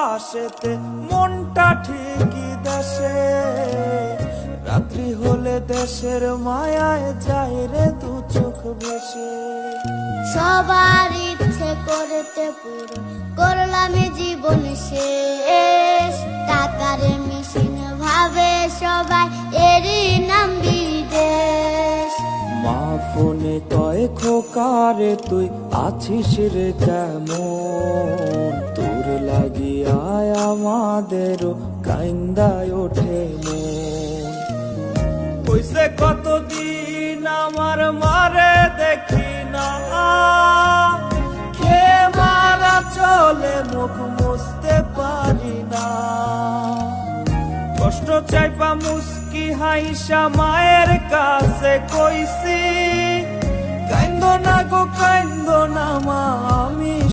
পাশেতে মনটা ঠিকই দেশে, রাত্রি হলে দেশের মায়ায় যায় রে দু চোখ ভেসে। সবার ইচ্ছে করতে পুরো করলাম জীবন শেষ, টাকার মেশিন ভাবে সবাই এরই নাম বিদেশ। মা ফোনে কয় খোকারে তুই আছিস রে কেমন, তোর লাগিয়া আমাদেরও কাইন্দায় ওঠে মন। কইছে কতদিন আমার মারে দেখি না, খে মারা চলে মুখ মুছতে পারি না। কষ্ট চাইপা মুস্কি হাইসা মায়ের কাছে কইছি, কাইন্দ না গো কাইন্দ না মা, আমি